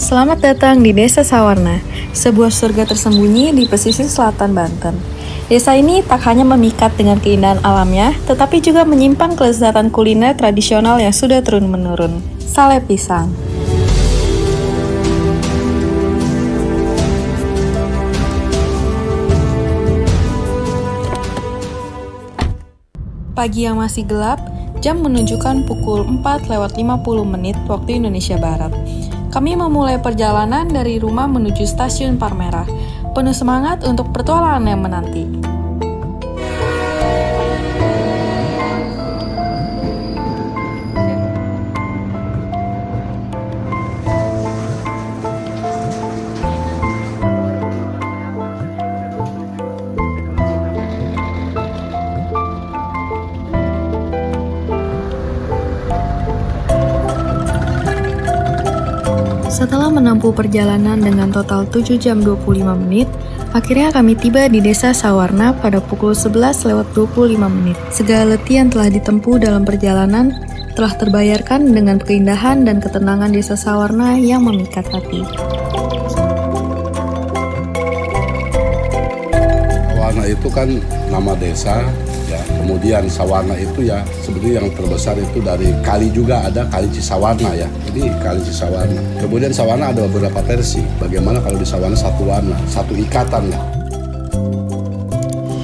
Selamat datang di Desa Sawarna, sebuah surga tersembunyi di pesisir selatan Banten. Desa ini tak hanya memikat dengan keindahan alamnya, tetapi juga menyimpan kelezatan kuliner tradisional yang sudah turun-menurun. Sale pisang. Pagi yang masih gelap, jam menunjukkan pukul 4:50 waktu Indonesia Barat. Kami memulai perjalanan dari rumah menuju stasiun Palmerah, penuh semangat untuk petualangan yang menanti. Setelah menempuh perjalanan dengan total 7 jam 25 menit, akhirnya kami tiba di Desa Sawarna pada pukul 11:25. Segala letih yang telah ditempuh dalam perjalanan telah terbayarkan dengan keindahan dan ketenangan Desa Sawarna yang memikat hati. Sawarna itu kan nama desa, ya. Kemudian Sawarna itu ya sebetulnya yang terbesar itu dari kali juga ada Kali Cisawarna ya. Jadi Kali Cisawarna. Kemudian Sawarna ada beberapa versi. Bagaimana kalau di Sawarna satu warna, satu ikatan ya.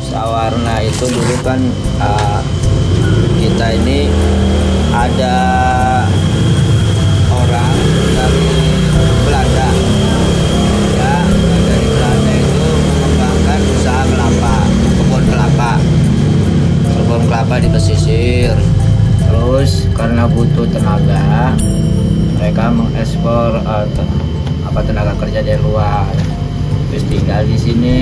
Sawarna itu dulu kan kita ini ada orang dari Belanda ya, dari Belanda itu mengembangkan usaha kebun kelapa di pesisir. Terus karena butuh tenaga, mereka mengekspor tenaga kerja dari luar. Terus tinggal di sini.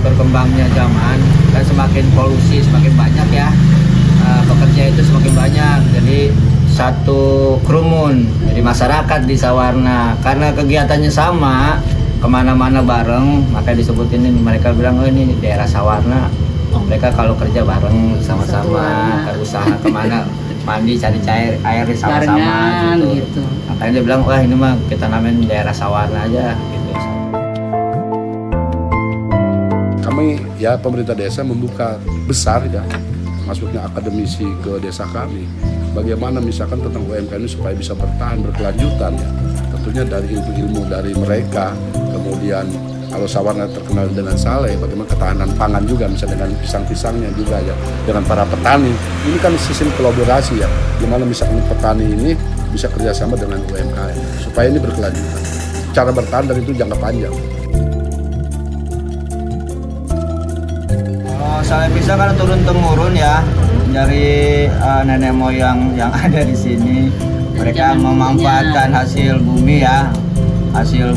Berkembangnya zaman kan semakin polusi semakin banyak ya, pekerja itu semakin banyak, jadi satu kerumun jadi masyarakat di Sawarna karena kegiatannya sama, kemana-mana bareng, maka disebutin ini, mereka bilang oh ini daerah Sawarna. Mereka kalau kerja bareng sama-sama, usaha kemana mandi cari air sama-sama gitu. Makanya dia bilang wah ini mah kita namain daerah Sawarna aja gitu. Kami ya pemerintah desa membuka besar ya, masuknya akademisi ke desa kami. Bagaimana misalkan tentang UMKM ini supaya bisa bertahan berkelanjutan ya. Tentunya dari ilmu dari mereka, kemudian kalau Sawarna terkenal dengan sale, bagaimana ketahanan pangan juga, misalnya dengan pisang-pisangnya juga ya, dengan para petani. Ini kan sistem kolaborasi ya, dimana misalkan petani ini bisa kerjasama dengan UMKM, supaya ini berkelanjutan. Cara bertahan dari itu jangka panjang. Sale pisang kan turun-temurun ya, dari nenek moyang yang ada di sini. Mereka memanfaatkan hasil bumi ya, hasil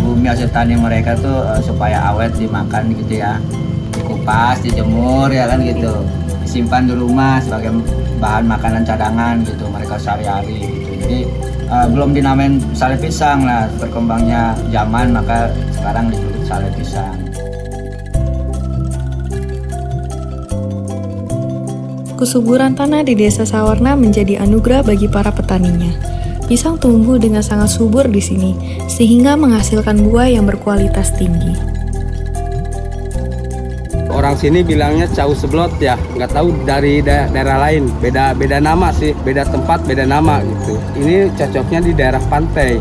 tani mereka tuh supaya awet dimakan gitu ya, dikupas, dijemur ya kan gitu, disimpan di rumah sebagai bahan makanan cadangan gitu mereka sehari-hari gitu. Jadi belum dinamain sale pisang lah, berkembangnya zaman maka sekarang disebut sale pisang. Kesuburan tanah di Desa Sawarna menjadi anugerah bagi para petaninya. Pisang tumbuh dengan sangat subur di sini, sehingga menghasilkan buah yang berkualitas tinggi. Orang sini bilangnya cau seblot ya, nggak tahu dari daerah lain, beda nama sih, beda tempat, beda nama gitu. Ini cocoknya di daerah pantai.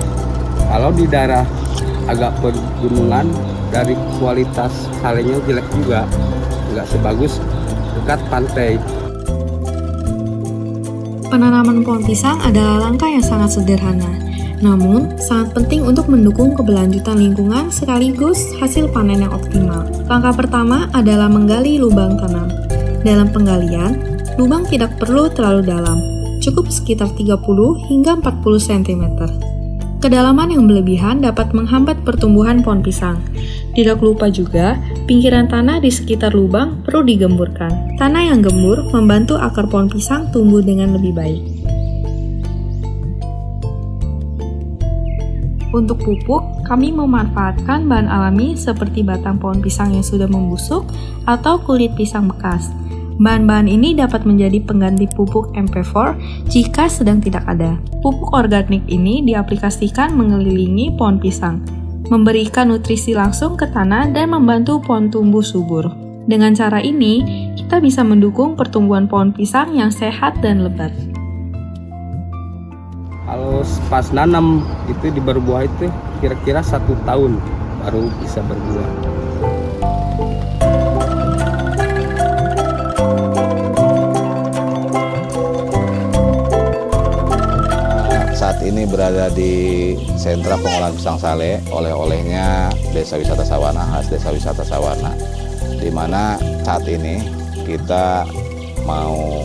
Kalau di daerah agak pegunungan, dari kualitas salenya jelek juga, nggak sebagus dekat pantai. Penanaman pohon pisang adalah langkah yang sangat sederhana, namun sangat penting untuk mendukung keberlanjutan lingkungan sekaligus hasil panen yang optimal. Langkah pertama adalah menggali lubang tanam. Dalam penggalian, lubang tidak perlu terlalu dalam, cukup sekitar 30 hingga 40 cm. Kedalaman yang berlebihan dapat menghambat pertumbuhan pohon pisang. Tidak lupa juga, pinggiran tanah di sekitar lubang perlu digemburkan. Tanah yang gembur membantu akar pohon pisang tumbuh dengan lebih baik. Untuk pupuk, kami memanfaatkan bahan alami seperti batang pohon pisang yang sudah membusuk atau kulit pisang bekas. Bahan-bahan ini dapat menjadi pengganti pupuk MP4 jika sedang tidak ada. Pupuk organik ini diaplikasikan mengelilingi pohon pisang, memberikan nutrisi langsung ke tanah dan membantu pohon tumbuh subur. Dengan cara ini, kita bisa mendukung pertumbuhan pohon pisang yang sehat dan lebat. Kalau pas nanam itu di berbuah itu kira-kira 1 tahun baru bisa berbuah. Saat ini berada di sentra pengolahan pisang sale, oleh-olehnya Desa Wisata Sawarna, khas Desa Wisata Sawarna, di mana saat ini kita mau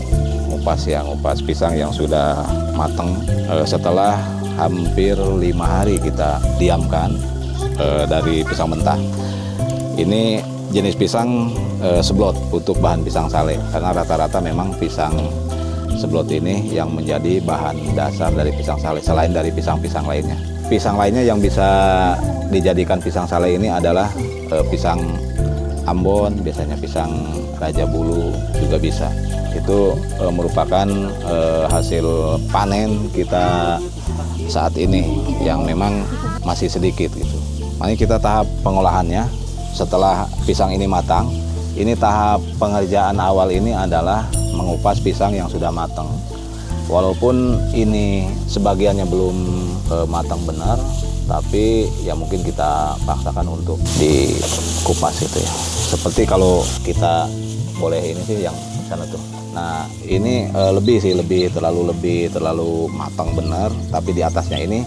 ngupas pisang yang sudah matang setelah hampir 5 hari kita diamkan dari pisang mentah. Ini jenis pisang seblot untuk bahan pisang sale, karena rata-rata memang pisang seblot ini yang menjadi bahan dasar dari pisang sale selain dari pisang-pisang lainnya. Pisang lainnya yang bisa dijadikan pisang sale ini adalah pisang Ambon, biasanya pisang Raja Bulu juga bisa. Itu merupakan hasil panen kita saat ini yang memang masih sedikit gitu. Mari kita tahap pengolahannya. Setelah pisang ini matang, ini tahap pengerjaan awal ini adalah mengupas pisang yang sudah matang. Walaupun ini sebagiannya belum matang benar, tapi ya mungkin kita paksakan untuk dikupas gitu ya. Seperti kalau kita boleh ini sih yang sana tuh. Nah ini terlalu matang benar, tapi di atasnya ini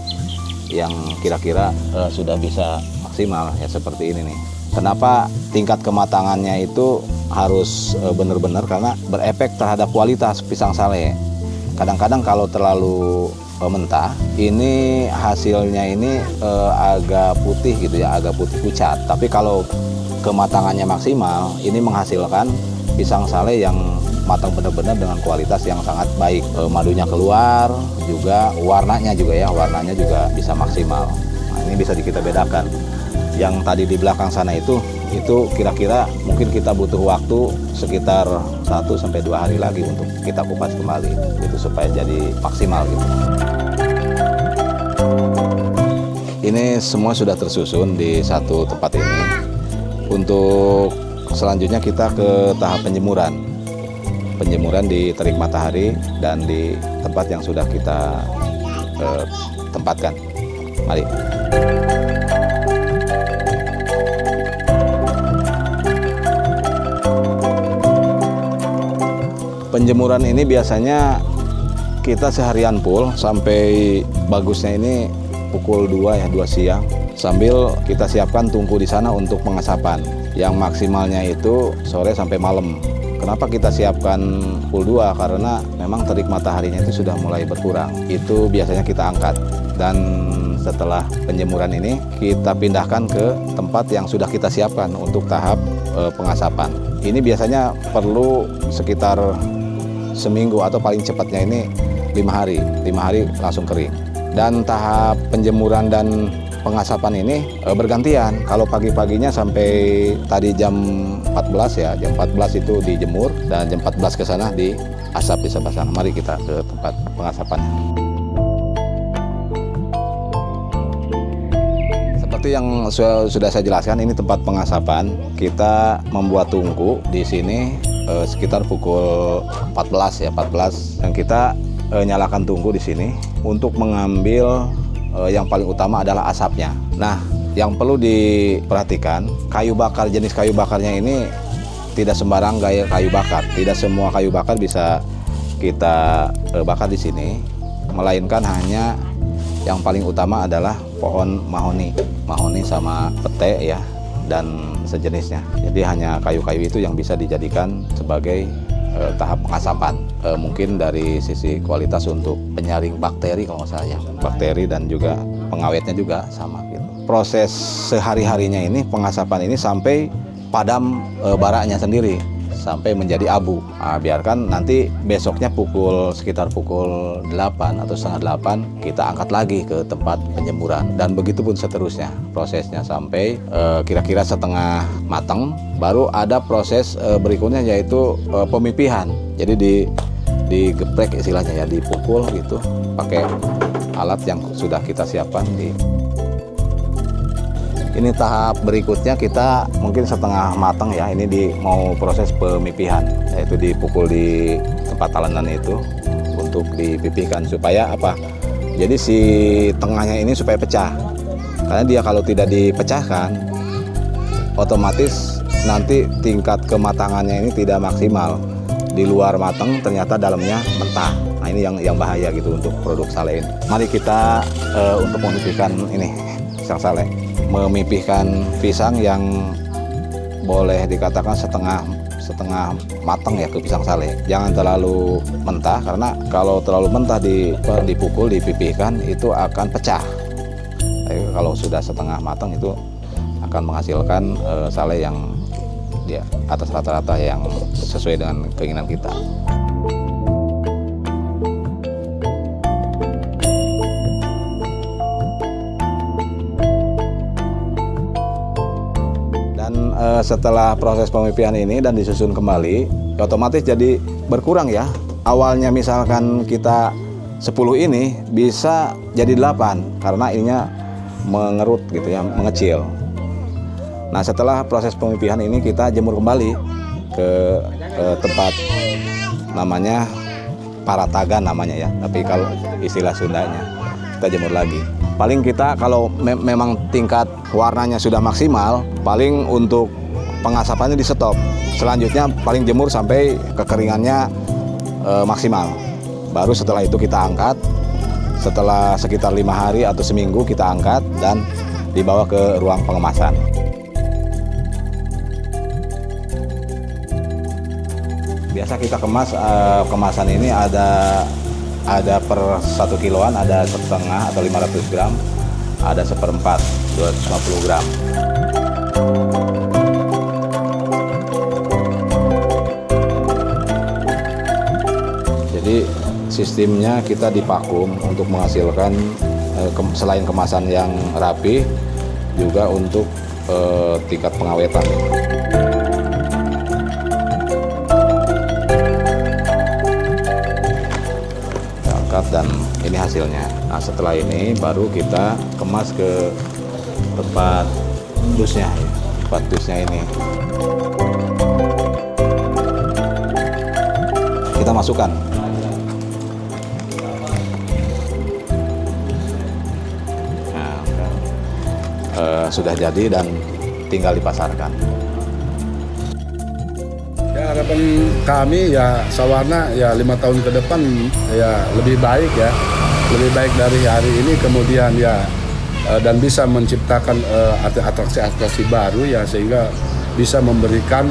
yang kira-kira sudah bisa maksimal ya seperti ini nih. Kenapa tingkat kematangannya itu harus benar-benar, karena berefek terhadap kualitas pisang sale. Kadang-kadang kalau terlalu mentah, ini hasilnya ini agak putih gitu ya, agak putih pucat. Tapi kalau kematangannya maksimal, ini menghasilkan pisang sale yang matang benar-benar dengan kualitas yang sangat baik. Madunya keluar, juga warnanya juga bisa maksimal. Nah, ini bisa kita bedakan. Yang tadi di belakang sana itu kira-kira mungkin kita butuh waktu sekitar 1-2 hari lagi untuk kita kupas kembali itu supaya jadi maksimal gitu. Ini semua sudah tersusun di satu tempat ini. Untuk selanjutnya kita ke tahap penjemuran di terik matahari dan di tempat yang sudah kita tempatkan. Mari. Penjemuran ini biasanya kita seharian full sampai bagusnya ini pukul 2 siang, sambil kita siapkan tungku di sana untuk pengasapan. Yang maksimalnya itu sore sampai malam. Kenapa kita siapkan pukul 2? Karena memang terik mataharinya itu sudah mulai berkurang. Itu biasanya kita angkat, dan setelah penjemuran ini kita pindahkan ke tempat yang sudah kita siapkan untuk tahap pengasapan. Ini biasanya perlu sekitar seminggu atau paling cepatnya ini 5 hari langsung kering. Dan tahap penjemuran dan pengasapan ini bergantian. Kalau pagi-paginya sampai tadi jam 14 ya, jam 14 itu dijemur, dan jam 14 ke sana diasap di sebelah sana. Mari kita ke tempat pengasapannya. Seperti yang sudah saya jelaskan, ini tempat pengasapan. Kita membuat tungku di sini sekitar pukul 14 dan kita nyalakan tungku di sini untuk mengambil yang paling utama adalah asapnya. Nah, yang perlu diperhatikan, jenis kayu bakarnya ini tidak sembarang gaya kayu bakar. Tidak semua kayu bakar bisa kita bakar di sini, melainkan hanya yang paling utama adalah pohon mahoni sama pete ya, dan sejenisnya. Jadi hanya kayu-kayu itu yang bisa dijadikan sebagai tahap pengasapan. Mungkin dari sisi kualitas untuk penyaring bakteri kalau nggak salah ya, bakteri, dan juga pengawetnya juga sama gitu. Proses sehari-harinya ini pengasapan ini sampai padam baraknya sendiri. sampai menjadi abu. Nah, biarkan nanti besoknya sekitar pukul 8 atau setengah 8 kita angkat lagi ke tempat penjemuran, dan begitu pun seterusnya prosesnya sampai kira-kira setengah matang. Baru ada proses berikutnya yaitu pemipihan. Jadi digeprek istilahnya ya, dipukul gitu pakai alat yang sudah kita siapkan. Ini tahap berikutnya, kita mungkin setengah matang ya, ini mau proses pemipihan, yaitu dipukul di tempat talenan itu untuk dipipihkan supaya apa? Jadi si tengahnya ini supaya pecah. Karena dia kalau tidak dipecahkan, otomatis nanti tingkat kematangannya ini tidak maksimal. Di luar matang, ternyata dalamnya mentah. Nah ini yang bahaya gitu untuk produk sale ini. Mari kita untuk memipihkan ini pisang sale. Memipihkan pisang yang boleh dikatakan setengah matang ya ke pisang sale. Jangan terlalu mentah, karena kalau terlalu mentah dipukul, dipipihkan itu akan pecah. Tapi kalau sudah setengah matang itu akan menghasilkan sale yang di atas rata-rata yang sesuai dengan keinginan kita. Setelah proses pemipihan ini dan disusun kembali, otomatis jadi berkurang ya. Awalnya misalkan kita 10 ini bisa jadi 8 karena ininya mengerut gitu ya, mengecil. Nah setelah proses pemipihan ini kita jemur kembali ke tempat namanya paratagan namanya ya, tapi kalau istilah Sundanya kita jemur lagi. Paling kita kalau memang tingkat warnanya sudah maksimal, paling untuk pengasapannya di stop. Selanjutnya paling jemur sampai kekeringannya maksimal. Baru setelah itu kita angkat. Setelah sekitar 5 hari atau seminggu kita angkat dan dibawa ke ruang pengemasan. Biasa kita kemas, kemasan ini ada per 1 kiloan, ada setengah atau 500 gram, ada 1/4, 250 gram. Jadi sistemnya kita divakum untuk menghasilkan selain kemasan yang rapi, juga untuk tingkat pengawetan. Dan ini hasilnya. Nah setelah ini baru kita kemas ke tempat dusnya, tempat dusnya ini. Kita masukkan. Nah, sudah jadi dan tinggal dipasarkan. Ya, harapan kami ya Sawarna ya 5 tahun ke depan ya lebih baik ya, lebih baik dari hari ini, kemudian ya dan bisa menciptakan atraksi-atraksi baru ya, sehingga bisa memberikan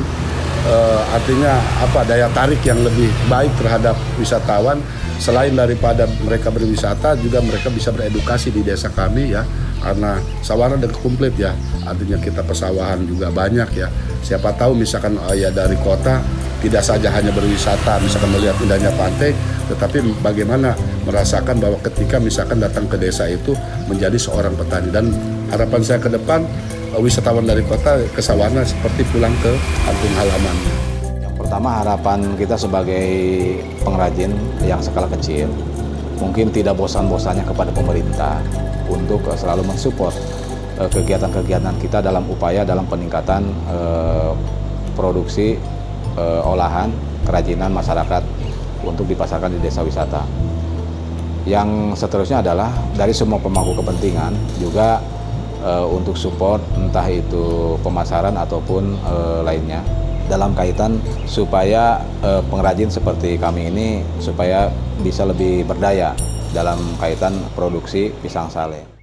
artinya apa, daya tarik yang lebih baik terhadap wisatawan. Selain daripada mereka berwisata, juga mereka bisa beredukasi di desa kami ya, karena Sawarna udah komplit ya, artinya kita pesawahan juga banyak ya. Siapa tahu misalkan ya dari kota tidak saja hanya berwisata, misalkan melihat indahnya pantai, tetapi bagaimana merasakan bahwa ketika misalkan datang ke desa itu menjadi seorang petani. Dan harapan saya ke depan, wisatawan dari kota ke Sawarna seperti pulang ke kampung halamannya. Yang pertama, harapan kita sebagai pengrajin yang skala kecil mungkin tidak bosan-bosannya kepada pemerintah untuk selalu mensupport kegiatan-kegiatan kita dalam upaya dalam peningkatan produksi olahan kerajinan masyarakat untuk dipasarkan di desa wisata. Yang seterusnya adalah dari semua pemangku kepentingan juga untuk support entah itu pemasaran ataupun lainnya dalam kaitan supaya pengrajin seperti kami ini supaya bisa lebih berdaya dalam kaitan produksi pisang sale.